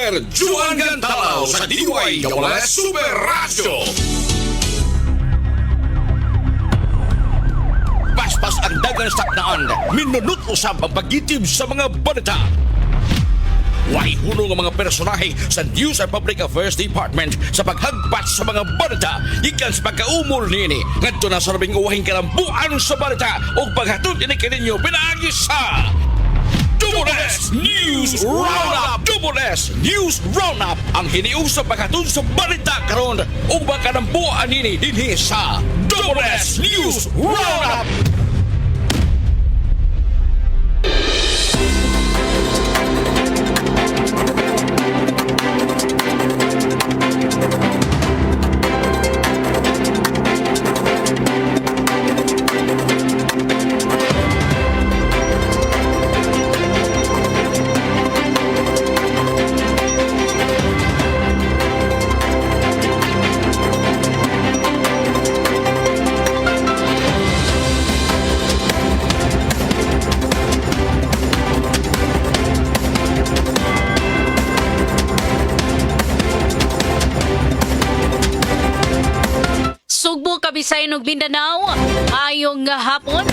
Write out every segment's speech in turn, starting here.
Super Juan Gantalaw sa DYWS Super Radio. Paspas ang dagang saknaan, minunot usab ang pagitib sa mga balita. Way huno ng mga personahe sa News and Public Affairs Department sa paghagpat sa mga balita ikan sa pagkaumol nini ngadto na sa labing uwahing kalambuan sa balita o paghatod ini kaninyo pinaagi sa Double S News Roundup. Double S News Roundup ang hiniusap paghatod sa balita karon o kalambuan nini dinhi sa Double S News Roundup. Kabisayan ug Mindanao, ayong hapon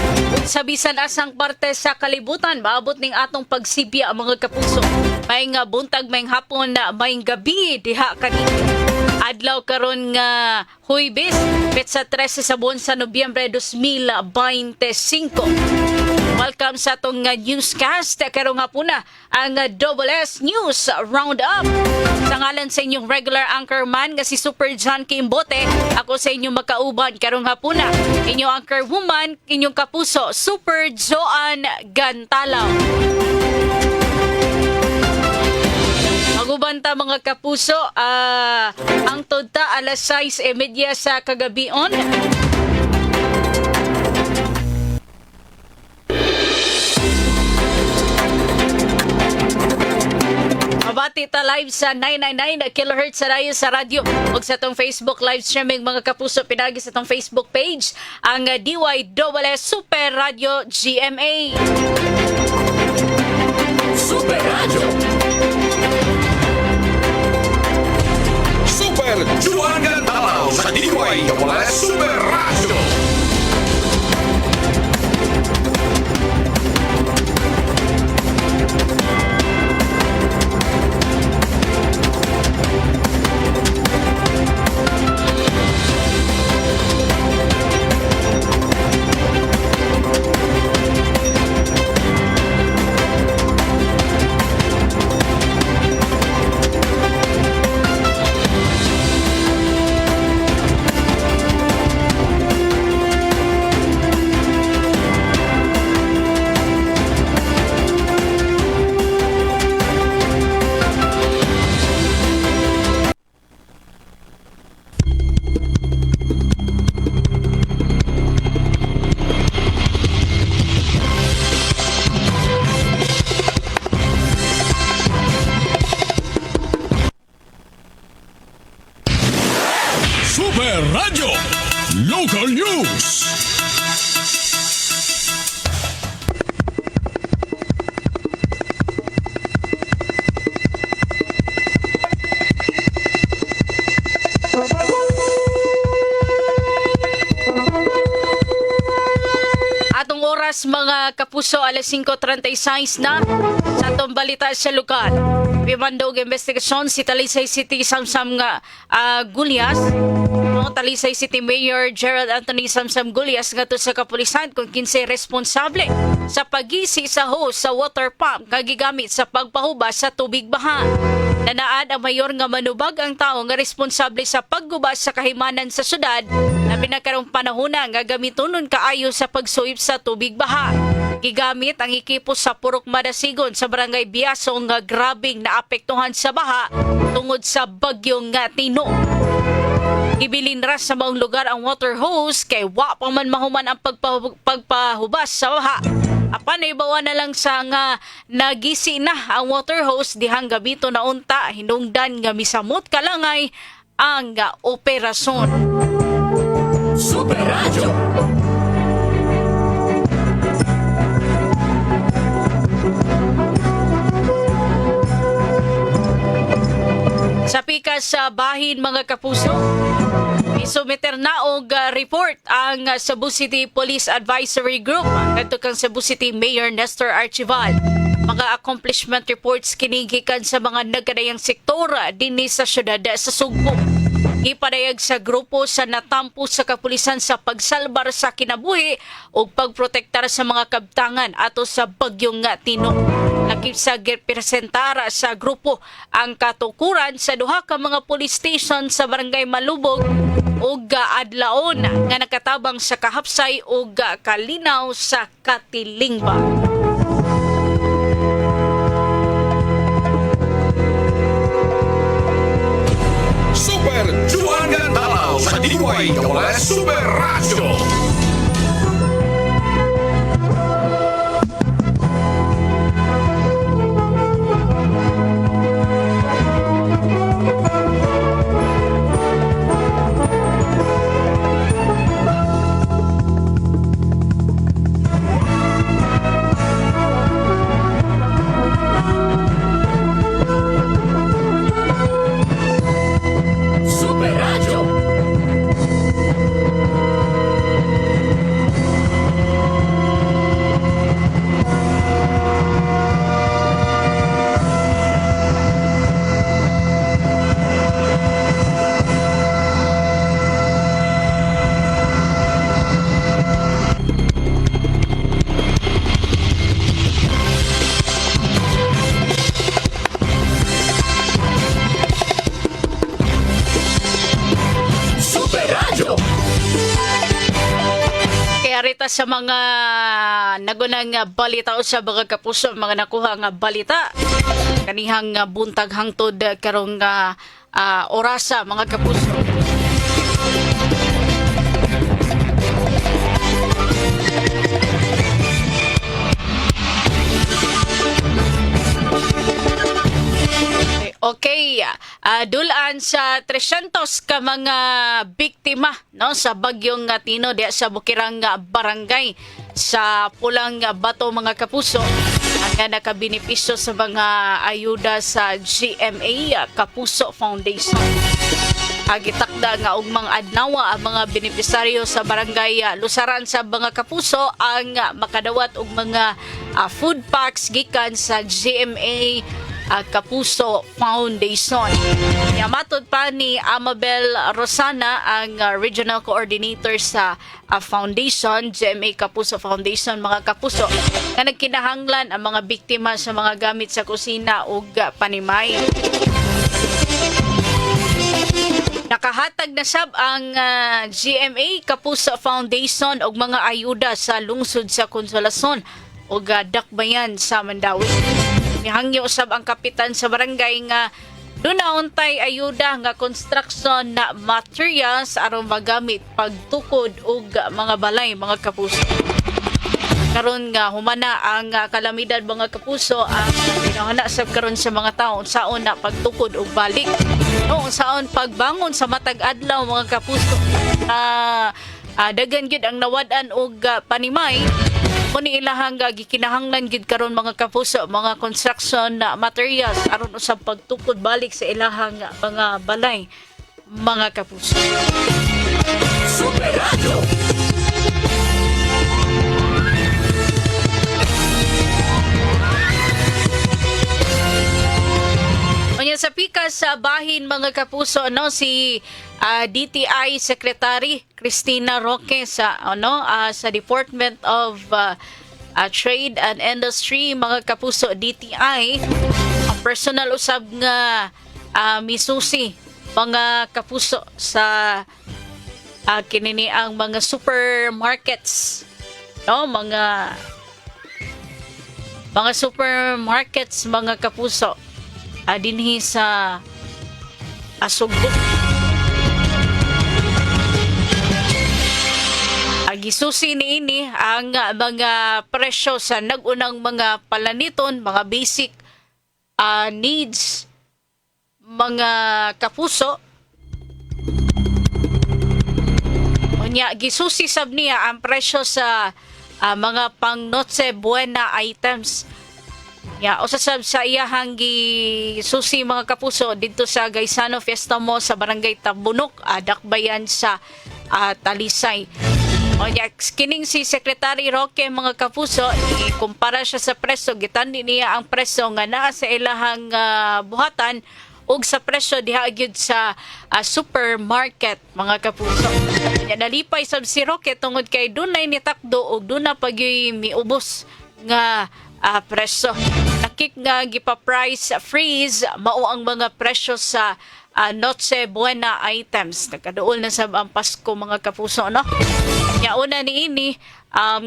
sa bisan asang parte sa kalibutan maabot ning atong pagsibya ang mga kapuso. May nga buntag may hapon na may gabi diha kanina. Adlaw karon nga Huwebes, petsa 13 sa buwan sa Nobyembre 2025. Welcome sa atong newscast. Karong hapon na ang Double S News Roundup. Sa ngalan sa inyong regular anchorman nga si Super John Kimbote, ako sa inyong makauban karong hapon na. Inyong anchor woman, inyong kapuso, Super Joan Gantalaw. Magubanta mga kapuso, ang tudta alas 6:30 sa kagabion. Mabati ta live sa 999 kHz sa rayo sa radyo o sa itong Facebook live streaming mga kapuso pinagi sa itong Facebook page ang DYWS Super Radio GMA. Super Radio. Super Juan Gantalaw sa DYWS Super Radio. Super Radio Local News. Atong oras mga kapuso alas 5:36 na sa atong balita sa lokal. Pimandog investigasyon si Talisay City Samsam nga Gulyas. Talisay City Mayor Gerald Anthony Samsam Gulyas ngadto sa kapulisan kung kinsay responsable sa pagisi sa hose sa water pump kagigamit sa pagpahubas sa tubig baha. Nanaad ang mayor nga manubag ang tao nga responsable sa paggubas sa kahimanan sa syudad na pinagkarong panahon nga gamitonon kaayo sa pagsuip sa tubig baha. Gigamit ang ekipo sa Purok Madasigon sa Barangay Biaso nga grabing naapektuhan sa baha tungod sa bagyong nga Tino. Ibilin ras sa maong lugar ang water hose kay wa pa man mahuman ang pagpahubas sa baha. Apan ibawa na lang sa nga nagisi na ang water hose dihang gabito na unta hinungdan nga misamot kalangay ang operasyon. Super Radio. sa bahin mga kapuso. Isumiter na og report ang Cebu City Police Advisory Group ngadto kang Cebu City Mayor Nestor Archival. Mga accomplishment reports kinigikan sa mga nagkadayang sektora dinhi sa syudad sa Sugbo. Ipadayag sa grupo sa natampo sa kapulisan sa pagsalbar sa kinabuhi o pagprotektar sa mga kabtangan ato sa bagyong nga Tino. Lakip sa gipresentara sa grupo ang katukuran sa duha ka mga police station sa Barangay Malubog o Adlaon nga nakatabang sa Kahapsay o Kalinaw sa Katilingba. Super Juan Gandalaw sa Diway Kawalas Super Radio. Super Radio. Super Radio. Kaya rita sa mga nagunang balita o sa mga kapuso, mga nakuha nga balita kanihang buntag hangtod karong orasa mga kapuso. Okay, dulaan sa 300 ka mga biktima no sa bagyong Tino diya sa Bukirang Barangay sa Pulang Bato mga kapuso ang nakabenepisyo sa mga ayuda sa GMA Kapuso Foundation. Agitakda nga ugmang adlaw ang mga benepisaryo sa barangay Lusaran sa mga kapuso ang makadawat og mga food packs gikan sa GMA Kapuso Foundation. Yamatod pa ni Amabel Rosana ang Regional Coordinator sa Foundation, GMA Kapuso Foundation, mga kapuso, na nagkinahanglan ang mga biktima sa mga gamit sa kusina ug panimay. Nakahatag na sab ang GMA Kapuso Foundation og mga ayuda sa lungsod sa Consolacion ug Dakbayan sa Mandawi. Mihangyo usab ang kapitan sa barangay nga dunauntay ayuda nga construction na materials aron magamit pagtukod og mga balay mga kapuso. Karon nga humana ang kalamidad mga kapuso ang ginahana sab karon sa mga tawo unsaon na pagtukod og balik. No, unsaon pagbangon sa matag adlaw mga kapuso. Dagan gyud ang nawad-an og panimay. Kuni ilahang gikinahanglan gid karon mga kapuso mga construction na materials aron usab pagtukod balik sa ilahang mga balay mga kapuso. Super Radio. Unya sa pikas sa bahin mga kapuso no si DTI Secretary Cristina Roque sa sa Department of Trade and Industry mga kapuso DTI ang personal usab nga misusi mga kapuso sa kinini ang mga supermarkets no mga supermarkets mga kapuso dinhi sa Sugbo. Gisusi niini ang mga presyo sa nagunang mga palaniton, mga basic needs mga kapuso. Unya gisusi sab niya ang presyo sa mga pang Noche Buena items Ya, usasab sa iyahang susi mga kapuso dito sa Gaisano Fiesta Mall sa Barangay Tabunok, Dakbayan sa Talisay. O ya, kining si Secretary Roque mga kapuso, ikumpara siya sa presyo, gitandi niya ang presyo nga naa sa ilahang buhatan ug sa presyo diha gyud sa supermarket mga kapuso. Ya, nalipay sab si Roque tungod kay dunay nitakdo ug duna pagyoy miubos nga presyo. Nakik nga gipa-price freeze mao ang mga presyo sa Noche Buena items. Nagkaduol na sa ang Pasko mga kapuso, no? Ya una ni ini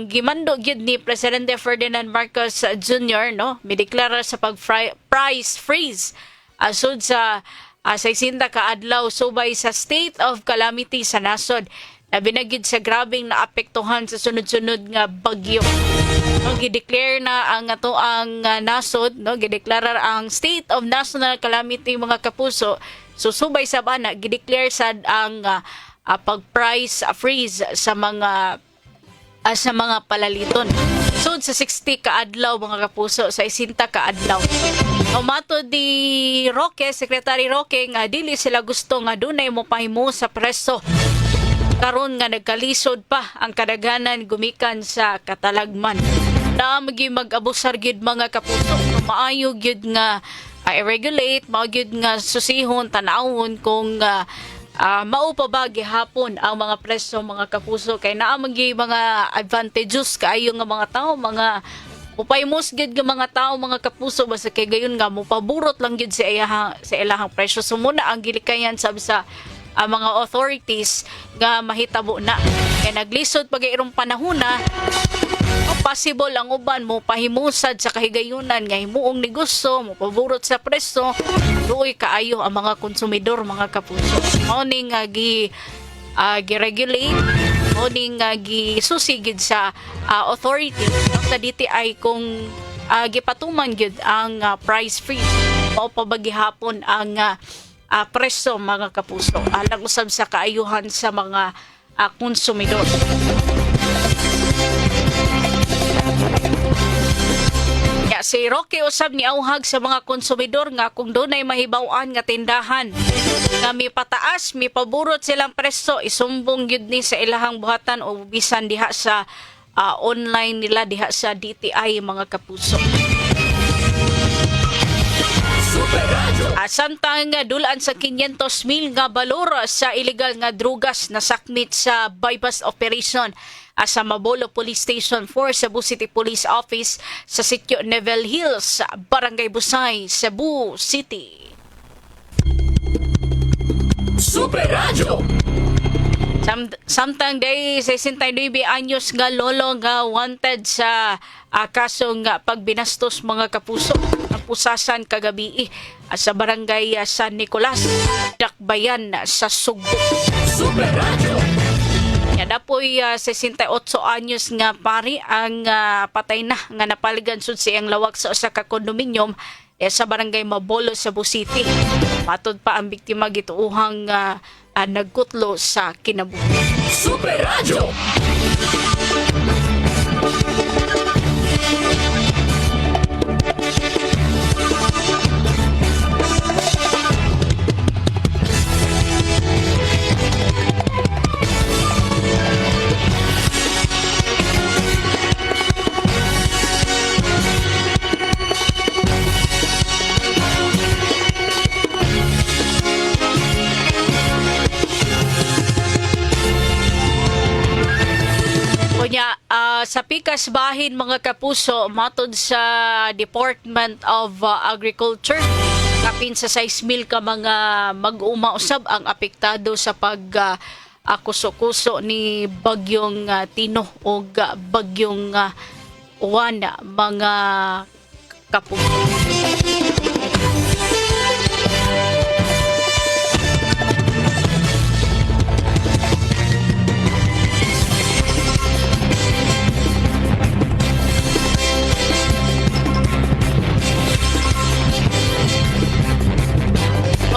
gimando gyud ni Presidente Ferdinand Marcos Jr., no? Mideklara sa price freeze asud sa 60 ka adlaw subay sa state of calamity sa nasod. Binagid sa grabing naapektuhan sa sunod-sunod nga bagyo. No, gideclare na ang ato ang nasod, no, gideklara ang state of national calamity mga kapuso. Susubay sa bana gideclare sad ang pag-price freeze sa mga palaliton. Sud sa 60 ka adlaw mga kapuso, sa 60 ka adlaw. Umato di Roque, Secretary Roque, nga dili sila gusto nga dunay mo pahimo sa preso. Karon nga nagkalisod pa ang kadaghanan gumikan sa katalagman. Na mag-abusar gyud mga kapuso, maayo gyud nga i-regulate, mao gyud nga susihon tanawon kung mao pa ba gihapon ang mga presyo mga kapuso kay naa mga advantages kaayo nga mga tao, mga upay-mos gyud nga mga tao mga kapuso basta kay gayon nga mo paburot lang gyud sa ilahang presyo. So muna ang gilikayan sab sa mga authorities nga mahitabo na kay naglisod pag-irong panahona possible ang uban mo pahimusad sa kahigayunan nga himuong negosyo mo paborot sa presyo luoy kaayo ang mga konsumidor mga kapuso. Mao ning gi-regulate, mao ning gisusigid sa authority sa DTI kung gipatuman gyud ang price freeze mao pa ba gihapon ang presyo mga kapuso alang usab sa kaayuhan sa mga konsumidor. Si Roque usab ni auhag sa mga konsumidor nga kung dunay mahibaw-an nga tindahan nga mipataas, mipaburot silang presyo, isumbong gyud ni sa ilahang buhatan o bisan diha sa online nila diha sa DTI mga kapuso. Samtang dulaan sa 500,000 nga balor sa illegal nga drugas na sakmit sa bypass operation sa Mabolo Police Station 4 Cebu City Police Office sa sitio Neville Hills, Barangay Busay, Cebu City. Super Radio. Samtang day 69 anyos nga lolo nga wanted sa kasong pagbinastos mga kapuso pusasan kagabi sa barangay San Nicolas, Dakbayan sa Subo. Super Radio. Dapoy 68 anyos nga pari ang patay na nga napaligan sud siyang lawak sa usa ka kondominium sa barangay Mabolo, Cebu City. Matod pa ang biktima gituuhang nagkutlo sa kinabuhi. Super Radio. Sa pikas bahin mga kapuso matod sa Department of Agriculture kapin sa 6,000 ka mga mag-uma usab ang apektado sa kuso-kuso ni bagyong Tino o bagyong Juan mga kapuso.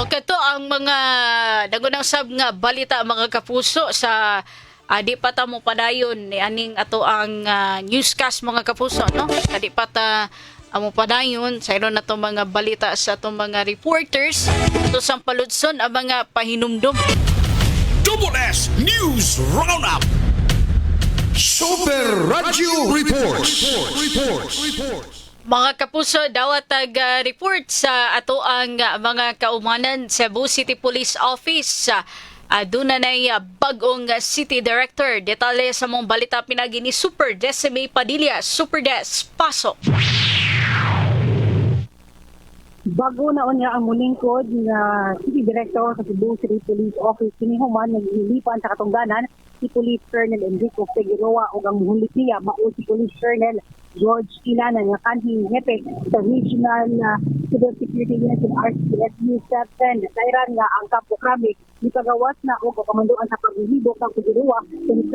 Kato ang mga nagunang sab nga balita mga kapuso sa di pa ta mo padayon ni aning ato ang newscast mga kapuso, no? Kadi pa ta amo padayon sa iro na to mga balita sa atong mga reporters to sang paludson ang mga pahinumdum. Double S News Roundup. Super Radio Reports. Mga kapuso, dawat report sa ato ang mga kaumanan sa Cebu City Police Office. Aduna na bagong City Director. Detalye sa mong balita pinagi ni Super Decime Padilla. Super Des, pasok. Bago na niya ang mulingkod na City Director sa Cebu City Police Office kinihuman naglilipan sa katungganan si Police Colonel Enrico Figueroa o ang muhulit niya mao si Police Colonel George Ilana nga kanhing hepe sa Regional Civil Security Unit ng RCSU 7. Nasairan nga ang Campo Crame ni pagawas na o kamanduan sa paghihibok ng Figueroa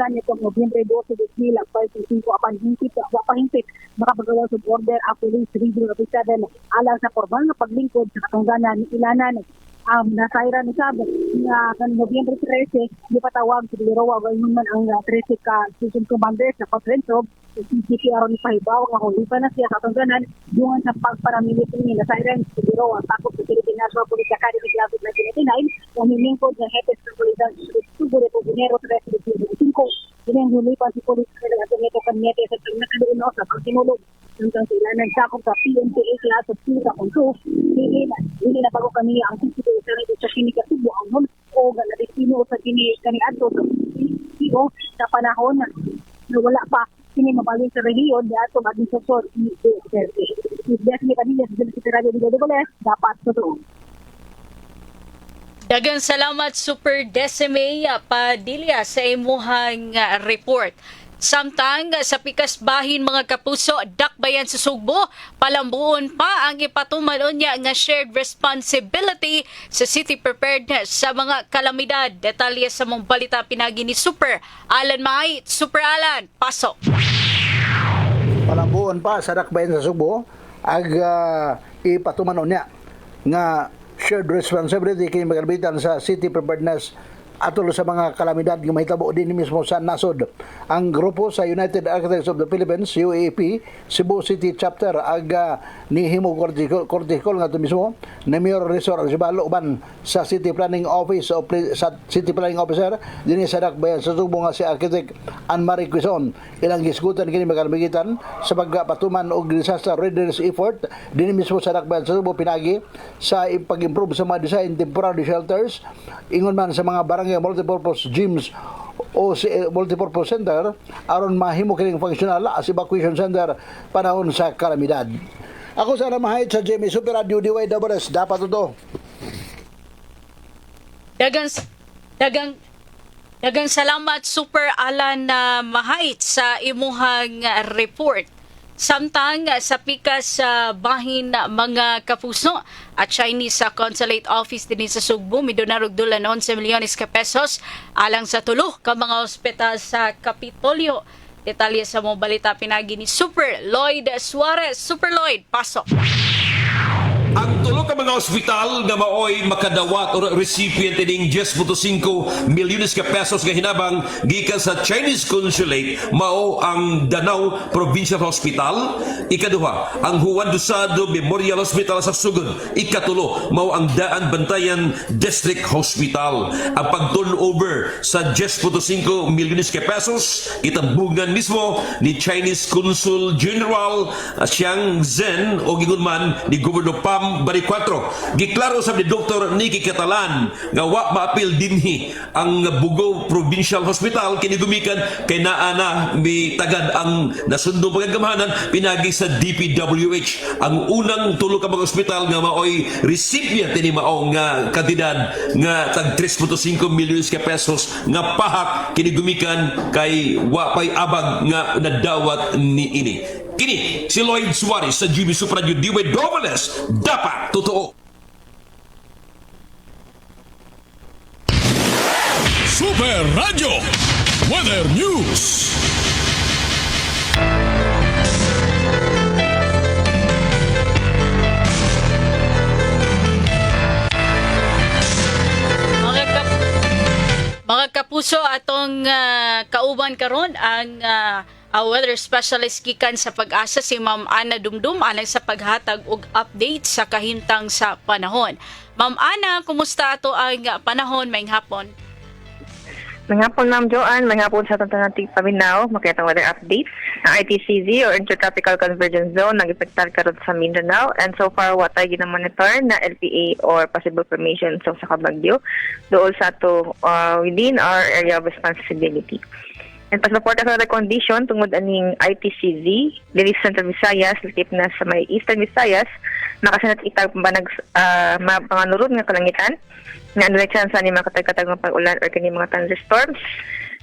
sa nitong Nobyembre 12, 2025 apan hingpit makapagawa sa order ang Police Regional Office 7 alang sa formal na paglingkod sa katungganan ni Ilanan. Nasairan ni Sab nga kan Nobyembre 13 gipatawag si Figueroa gayon man ang 13 ka station commander sa conference room sa CCP aron ipahibaw nga kung pa na siya sa katungganan dungan sa pagparamilitary ni Nasairan si Figueroa takot sa Philippine National Police Academy Class of 1999 o miningkod ng hepe sa Police Subo de Enero 13, 2025 dinang hulipan si Police Colonel Antonio Cañete sa nakaduno sa pagtinulog hanggang sila nagsakop sa PNPA class of 2 sa Conso. Hindi na bago kami ang CCP sa Sinika Subo ang nun o ganadistino sa kaniadto sa PO sa panahon na wala pa kini mabalik sa rehiyon di ato administrasyon ni Duterte. If definitely kanila sa City Radio de Goles dapat totoo. Dagang salamat Super Decime Padilla sa imuhang report. Samtang sa pikas bahin mga kapuso, dakbayan sa Sugbo, palambuon pa ang ipatumalon niya nga shared responsibility sa city preparedness sa mga kalamidad. Detalye sa mong balita pinagi ni Super Alan Mahit. Super Alan, pasok. Palambuon pa sa dakbayan sa Sugbo, ipatumanon niya nga shared responsibility kini magalabitan sa city preparedness atol sa mga kalamidad nga mahitabo din mismo sa nasod. Ang grupo sa United Architects of the Philippines, UAP, Cebu City Chapter, ni Himo Corticol nga ito mismo, na Mayor Resort Sibalo uban sa City Planning Office o sa City Planning Officer, din sa dakbayan sa Subo nga si Architect Anne-Marie Quizon. Ilang gisgutan kini magalabitan sa pagpatuman og disaster readiness effort, din mismo sa dakbayan sa Subo pinagi sa pag-improve sa mga design temporary shelters, ingon man sa mga barangay multipurpose gyms o multipurpose center aron mahimo kining functional as evacuation center panahon sa kalamidad. Ako sana mahayt sa Jimmy Super Radio DYWS dapat ito. Dagang salamat Super Alan na Mahait sa imuhang report. Samtang sa pikas sa bahin mga kapuso at Chinese sa Consulate Office din sa Sugbo, midonarog dulan 11 milyones ka pesos alang sa tulo ka mga ospital sa Kapitolyo. Detalye sa mga balita pinagi ni Super Lloyd Suarez. Super Lloyd, pasok. Ang tulo ka mga ospital nga maoy makadawat o recipient ining 10.5 milyones ka pesos nga hinabang gikan sa Chinese Consulate mao ang Danao Provincial Hospital, ikaduha ang Juan Dusado Memorial Hospital sa Sugod, ikatulo mao ang Daan Bantayan District Hospital. Ang pag-turnover sa 10.5 milyones ka pesos itambungan mismo ni Chinese Consul General Xiang Zhen o gigunman ni Governor Pam Bari 4. Giklaro sa ni Dr. Nicky Catalan nga wa maapil dinhi ang Bugo Provincial Hospital kini gumikan kay naa na mi tagad ang nasundo pagagamahanan pinagi sa DPWH. Ang unang tulo ka mga ospital nga maoy recipient ni maong nga kantidad nga tag 3.5 milyones ka pesos nga pahak kini gumikan kay wa pay abag nga nadawat ni ini. Kini si Lloyd Suarez sa GB Super Radio DWS dapat totoo. Super Radio Weather News. Mga kapuso, atong kauban karon ang weather specialist gikan sa Pag-asa si Ma'am Ana Dumdum alang sa paghatag og update sa kahimtang sa panahon. Ma'am Ana, kumusta ato ang panahon maayong hapon? Manghapon, Ma'am Joanne. Manghapon sa itong nating paminaw. Makita weather update. Ang ITCZ or Intertropical Convergence Zone nag-epektar karon sa Mindanao. And so far, what ay ginamonitor na LPA or possible formation sa Kabagyo doon sa ito within our area of responsibility. And pasaport sa weather condition tungod aning ITCZ, dili sa Central Visayas, lakip na sa may Eastern Visayas, nakasanat itag panganurod nga kalangitan, nga ano na chance ni makatag-katag ng pag-ulan or kani mga thunderstorms.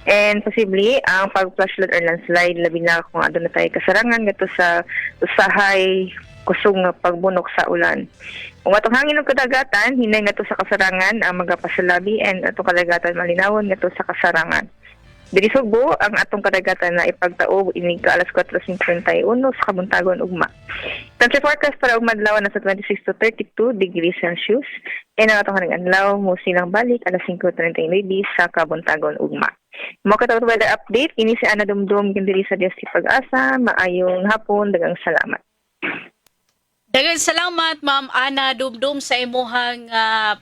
And possibly, ang pag-flash flood or landslide, labi na kung ano na tayo kasarangan gato sa usahay kusong nga pagbunok sa ulan. Kung atong hangin ng kadagatan, hinay nga to sa kasarangan ang magapasalabi and atong kadagatan malinawon nga to sa kasarangan. Diri Sugbo, ang atong kadagatan na ipagtaob inig ka alas 4:51 sa Kabuntagon ugma. Temperature forecast para ug madlaw na sa 26 to 32 degrees Celsius. And ang atong haning adlaw mo silang balik alas 5:39 sa Kabuntagon ugma. Mo katawag weather update ini si Ana Dumdum diri sa DST Pag-asa. Maayong hapon, daghang salamat. Daghang salamat Ma'am Ana Dumdum sa imuhang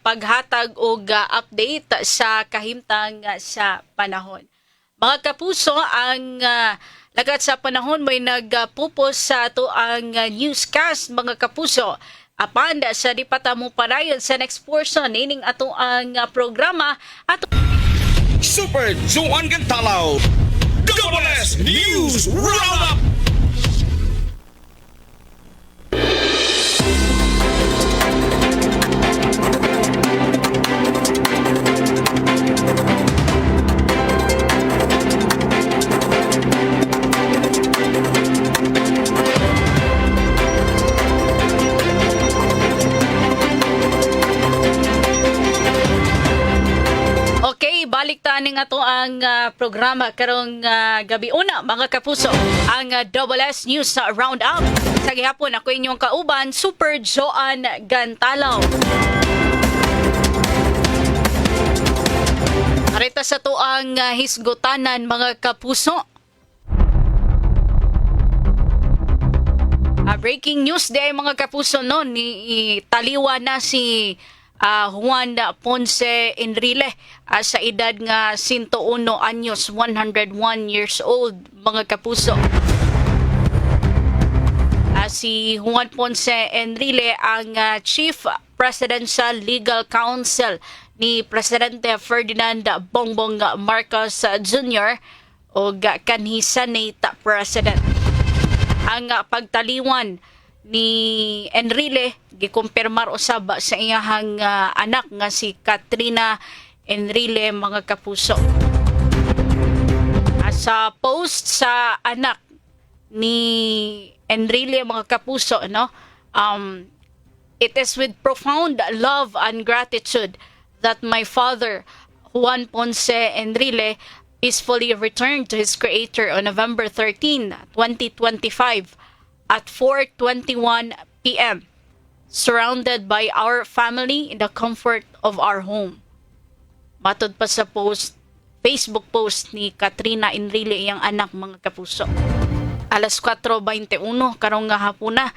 paghatag og update sa kahimtang sa panahon. Mga kapuso, ang lagat sa panahon may nagpupos sa ato ang newscast, mga kapuso. Apan sa di pa mo parayon sa next portion, ining ato ang programa at Super Joan Gantalaw, Double S News Roundup. okay, balik taning ato ang programa karong gabi una, mga kapuso. Ang Double S News Roundup. Sa gihapon ako inyong kauban, Super Joan Gantalaw. Arita sa to ang hisgutanan, mga kapuso. Breaking news day, mga kapuso, no, ni taliwa na si Juan Ponce Enrile sa edad nga 101 anyos, 101 years old, mga kapuso. Si Juan Ponce Enrile ang Chief Presidential Legal Counsel ni Presidente Ferdinand Bongbong Marcos Jr. o kanhi Senate President. Ang pagtaliwan ni Enrile gikumpirmar usab sa iyahang anak nga si Katrina Enrile, mga kapuso. Sa post sa anak ni Enrile, mga kapuso, no, it is with profound love and gratitude that my father Juan Ponce Enrile peacefully returned to his creator on November 13, 2025 at 4:21 p.m. surrounded by our family in the comfort of our home. Matod pa sa Facebook post ni Katrina Enrile, iyang anak, mga kapuso. Alas 4:21 karong nga hapon na,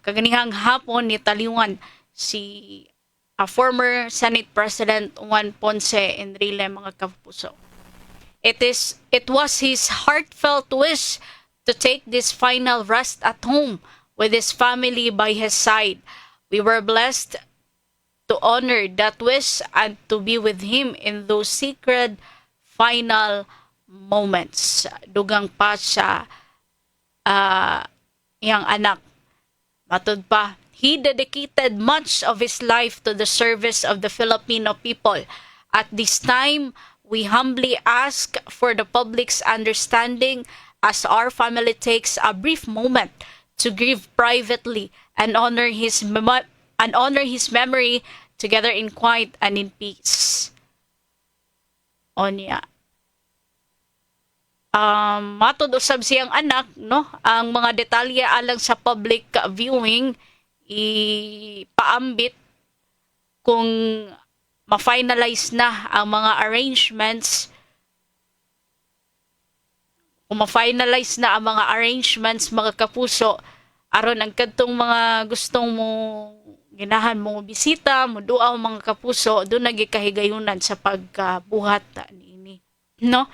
kaganihang hapon ni taliwan si former Senate President Juan Ponce Enrile, mga kapuso. It was his heartfelt wish to take this final rest at home with his family by his side. We were blessed to honor that wish and to be with him in those sacred final moments. Dugang pa siya iyang anak. Matod pa, he dedicated much of his life to the service of the Filipino people. At this time, we humbly ask for the public's understanding as our family takes a brief moment to grieve privately and honor his memory together in quiet and in peace. Onya. Matod usab siyang anak, no, ang mga detalye alang sa public viewing ipaambit kung ma-finalize na ang mga arrangements kung ma-finalize na ang mga arrangements mga kapuso aron ang kadtong mga gustong mo ginahan mo bisita mo duaw mga kapuso doon nagikahigayunan sa pagbuhat niini, no.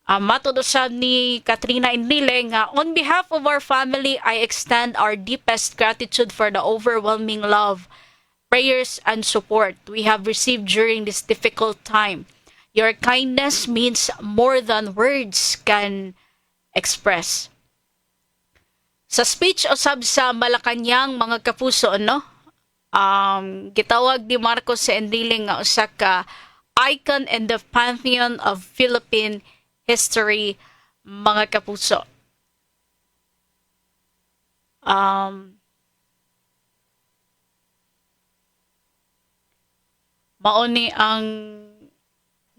Matudosad ni Katrina Enrile nga, on behalf of our family, I extend our deepest gratitude for the overwhelming love, prayers, and support we have received during this difficult time. Your kindness means more than words can express. Sa speech usab sa Malacanang mga kapuso, no? Gitawag ni Marcos Enrile nga usa ka icon in the pantheon of Philippine history mga kapuso. Mauni ang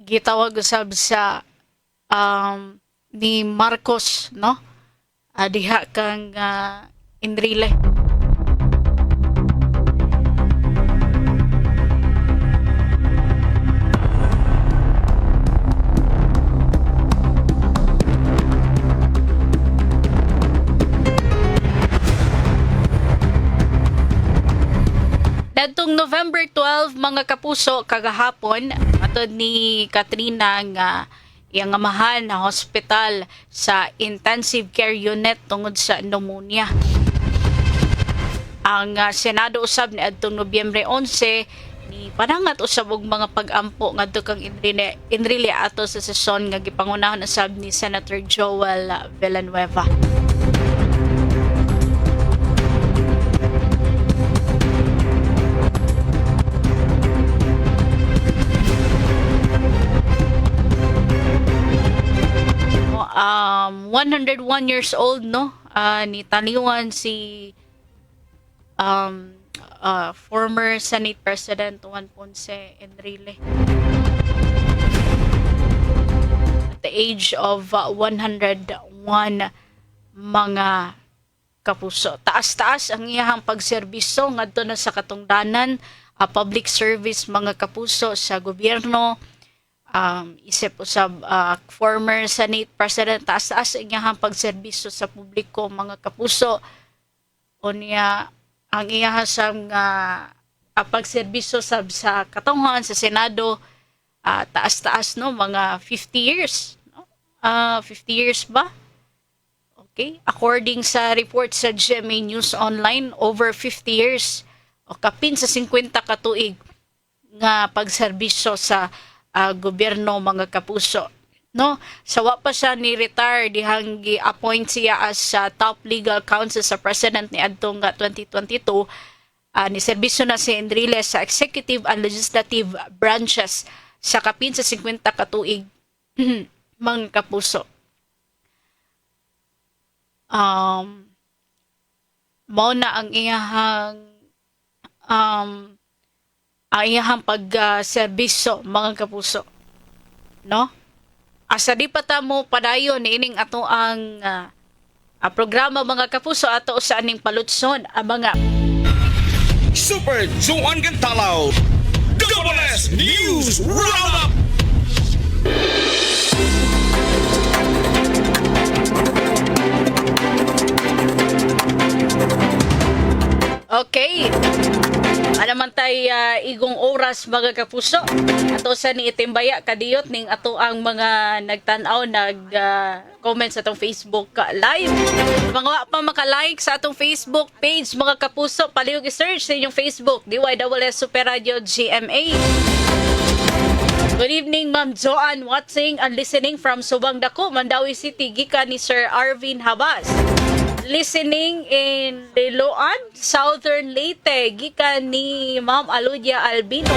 gitawag usab sa ni Marcos, no? Diha kang Enrile. Datong November 12 mga kapuso kagahapon atod ni Katrina nga iyang amahan na hospital sa intensive care unit tungod sa pneumonia. Ang Senado usab ni adtong Nobyembre 11 ni panangat usab og mga pag-ampo ngadto kang Enrile ato sa sesyon nga gipangunahon usab ni Senator Joel Villanueva. Um, 101 years old, no? Ni taliwan si former Senate President Juan Ponce Enrile at the age of 101 mga kapuso. Taas-taas ang iyang pagserbiso ngadto na sa katungdanan, public service mga kapuso sa gobyerno. Isip usab former Senate President, taas-taas ang iyang pagserbisyo sa publiko mga kapuso. Unya ang iyang pagserbisyo sa katungan sa Senado, taas-taas, no, mga 50 years, no? 50 years ba? Okay, according sa report sa GMA News Online, over 50 years o kapin sa 50 ka tuig nga pagserbisyo sa gobyerno mga kapuso, no. Sawa pa siya ni retire dihang gi-appoint siya as top legal counsel sa president ni adtong 2022. Ni serbisyo na si Enrile sa executive and legislative branches sa kapin sa 50 ka tuig mga kapuso. Mao na ang iyahang pag-serbisyo mga kapuso, no? Asa di pa ta mo padayon ining ato ang programa mga kapuso ato sa aning palutson ang mga Super Juan Gantalaw, Double S News Roundup. Okay. Ano man tay igong oras mga kapuso. Ato sa ni itimbaya kadiyot ning ato ang mga nagtanaw comment sa atong Facebook live. Mga pa maka-like sa atong Facebook page mga kapuso, palihog i-search sa inyong Facebook DYSS Super Radio GMA. Good evening Ma'am Joanne, watching and listening from Subang Dako, Mandawi City, gikan ni Sir Arvin Habas. Listening in Liloan, Southern Leyte, gikan ni Ma'am Aludia Albino.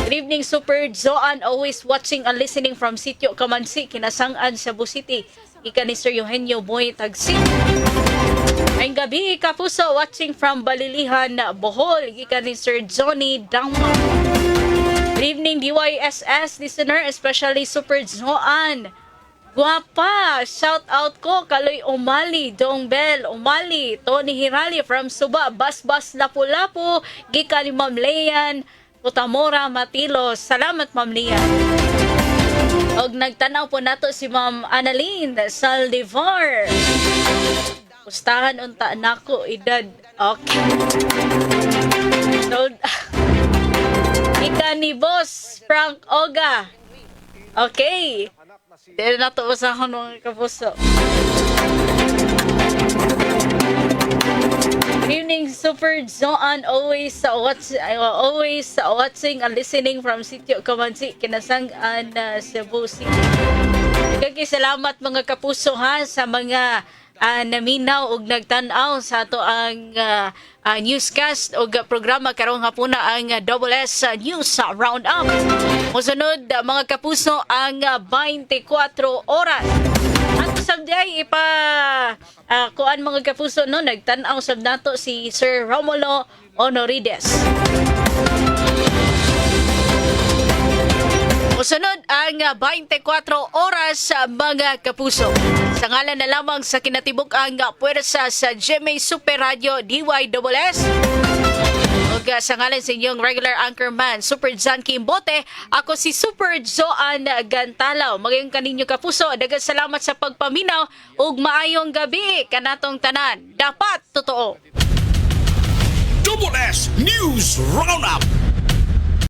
Good evening Super Joan, always watching and listening from Sitio Kamansi, Kinasangan, Cebu City, gikan ni Sir Eugenio Boy Tagsig. Ngayong gabi kapuso, watching from Balilihan, Bohol, gikan ni Sir Johnny Dangma. Good evening DYSS listener, especially Super Joan. Guwapa, shout out ko Kaloy Umali, Dongbel Umali, Tony Hirali from Suba, Basbas Lapu-Lapu, gikan ni Ma'am Leyan, Utamora Matilos. Salamat Ma'am Leyan. Og nagtanaw po nato si Ma'am Annalyn Saldivar. Pustahan unta nako edad. Okay. So, ika ni Boss Frank Oga. Okay. Dito na to usahan mga kapuso. Good evening, Super Zoan. Always watching and listening from Sitio Kamansi, Kinasangan, Cebu City. Salamat mga kapuso ha sa mga naminaw ug nagtan-aw sa ato ang newscast o programa karong hapuna ang Double S News Roundup. Mosunod mga kapuso ang 24 oras. At sabday kuan mga kapuso no nagtan-aw sab nato si Sir Romulo Honorides. Usunod ang 24 oras mga kapuso. Sa ngalan na lamang sa kinatibuk ang puwersa sa GMA Super Radio DYSS. O sa ngalan sa inyong regular anchorman, Super John Kimbote, ako si Super Joan Gantalaw. Magayong kaninyo kapuso, daghang salamat sa pagpaminaw ug maayong gabi kanatong tanan. Dapat totoo. Double S News Roundup.